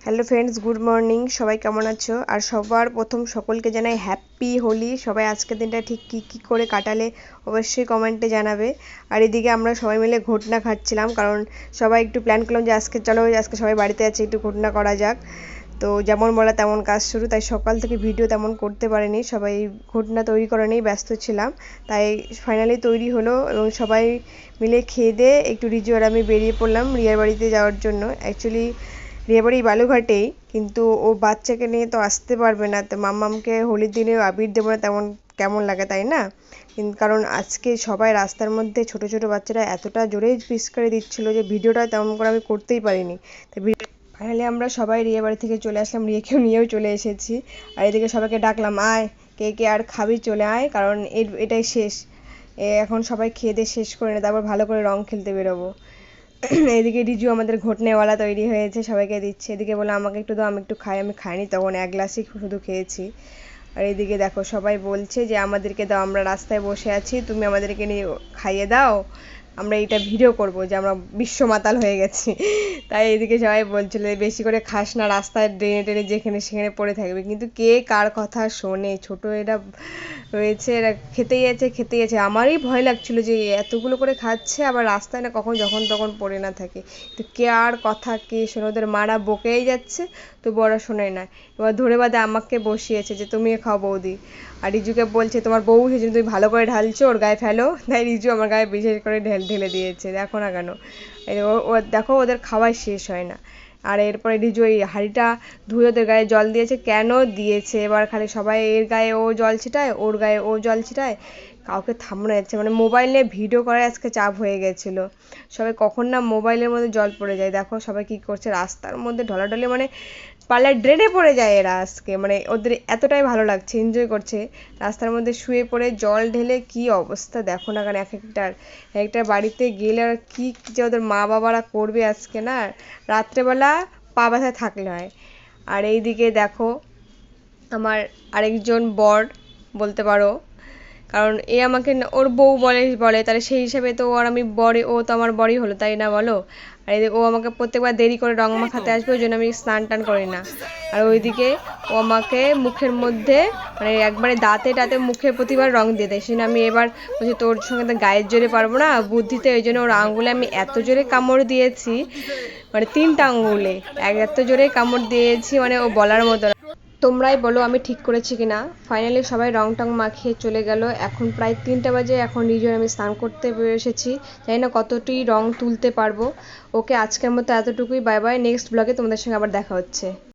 Hello friends, good morning. সবাই কেমন আছো? আর সবার প্রথম সকলকে জানাই হ্যাপি হোলি। সবাই আজকের দিনটা ঠিক কী করে কাটালে অবশ্যই কমেন্টে জানাবে। আর এদিকে আমরা সবাই মিলে ঘটনা খাচ্ছিলাম, কারণ সবাই একটু প্ল্যান করলাম যে আজকে চলো, আজকে সবাই বাড়িতে আছে, একটু ঘটনা করা যাক। তো যেমন বলা তেমন কাজ শুরু, তাই সকাল থেকে ভিডিও তেমন করতে পারিনি, সবাই ঘটনা তৈরি করা নিয়েই ব্যস্ত ছিলাম। তাই ফাইনালি তৈরি হলো এবং সবাই মিলে খেয়ে দিয়ে একটু রিজু আর আমি বেরিয়ে পড়লাম রিয়ার বাড়িতে যাওয়ার জন্য। অ্যাকচুয়ালি রিয়া বাড়ি বালুঘাটেই, কিন্তু ও বাচ্চাকে নিয়ে তো আসতে পারবে না, তো মাম্মামকে হোলির দিনে আবির দেবো না তেমন কেমন লাগে, তাই না? কারণ আজকে সবাই রাস্তার মধ্যে ছোট ছোট বাচ্চারা এতটা জোরে পিচকারি দিচ্ছিল যে ভিডিওটা তেমন করে আমি করতেই পারিনি। তো ফাইনালি আমরা সবাই রিয়া বাড়ি থেকে চলে আসলাম, রিয়াকেও নিয়েও চলে এসেছি। আর এদিকে সবাইকে ডাকলাম, আয় কে কে আর খাবি চলে আয়, কারণ এটাই শেষ। এখন সবাই খেয়ে দিয়ে শেষ করে না, তারপর ভালো করে রং খেলতে বেরোবো। এদিকে রিজু আমাদের ঘটনেওয়ালা তৈরি হয়েছে, সবাইকে দিচ্ছে। এদিকে বলে আমাকে একটু দাও, আমি একটু খাই। আমি খাইনি, তখন এক গ্লাসই শুধু খেয়েছি। আর এদিকে দেখো সবাই বলছে যে আমাদেরকে দাও, আমরা রাস্তায় বসে আছি, তুমি আমাদেরকে নিয়ে খাইয়ে দাও, আমরা এটা ভিডিও করব যে আমরা বিশ্ব মাতাল হয়ে গেছি। তাই এদিকে সবাই বলছিল বেশি করে খাস না, রাস্তায় ড্রেনে টেনে যেখানে সেখানে পড়ে থাকবে। কিন্তু কে কার কথা শোনে? ছোট এরা রয়েছে, এরা খেতেই আছে। আমারই ভয় লাগছিল যে এতগুলো করে খাচ্ছে, আবার রাস্তায় না কখন যখন তখন পড়ে না থাকে। তো কে আর কথা কে শোনে? ওদের মারা বকেই যাচ্ছে, তো বড় শোনে না। এবার ধরে বাদে আমাকে বসিয়েছে যে তুমি খাও বৌদি। আর রিজুকে বলছে তোমার বউ, সেই জন্য তুমি ভালো করে ঢালছো, ওর গায়ে ফেলো। তাই রিজু আমার গায়ে বিশেষ করে ঢেলে দিয়েছে, দেখো না কেন। ও দেখো, ওদের খাওয়াই শেষ হয় না। আর এরপরে রিজু এই হাঁড়িটা ধুয়ে ওদের গায়ে জল দিয়েছে। কেন দিয়েছে? এবার খালি সবাই এর গায়ে ও জল ছিটায়, ওর গায়ে ও জল ছিটায়, কাউকে থামানো যাচ্ছে। মানে মোবাইল নিয়ে ভিডিও করার আজকে চাপ হয়ে গেছিলো। সবাই কখন না মোবাইলের মধ্যে জল পড়ে যায়। দেখো সবাই কি করছে, রাস্তার মধ্যে ঢলাঢলি, মানে পার্লার ড্রেনে পড়ে যায় এরা আজকে। মানে ওদের এতটাই ভালো লাগছে, এনজয় করছে। রাস্তার মধ্যে শুয়ে পড়ে জল ঢেলে কি অবস্থা দেখো না কেন। এক একটার বাড়িতে গেলে আর কি যে ওদের মা বাবারা করবে আজকে না, রাত্রেবেলা পা ব্যথায় থাকলে হয়। আর এইদিকে দেখো আমার আরেকজন বর বলতে পারো, কারণ এ আমাকে ওর বউ বলে তাহলে সেই হিসাবে তো আর আমি বরে, ও তো আমার বরই হলো, তাই না বলো? আর এদিকে ও আমাকে প্রত্যেকবার দেরি করে রং মাখাতে আসবে, ওই জন্য আমি স্নান টান করি না। আর ওইদিকে ও আমাকে মুখের মধ্যে, মানে একবারে দাঁতে টাতে মুখে প্রতিবার রং দিয়ে দেয়। সেজন্য আমি এবার বলছি তোর সঙ্গে তো গায়ের জোরে পারবো না বুদ্ধিতে, ওই জন্য ওর আঙুলে আমি এত জোরে কামড় দিয়েছি, মানে 3টা আঙুলে এত জোরে কামড় দিয়েছি, মানে ও বলার মতো না। তোমরাই বলো আমি ঠিক করেছি কিনা। ফাইনালি সবাই রং টং মাখিয়ে চলে গেল। এখন প্রায় 3টা বাজে, এখন নিজের আমি স্নান করতে এসেছি। জানি না কতটি রং তুলতে পারবো। ওকে, আজকের মতো এতটুকুই, বাই বাই। নেক্সট ব্লগে তোমাদের সঙ্গে আবার দেখা হচ্ছে।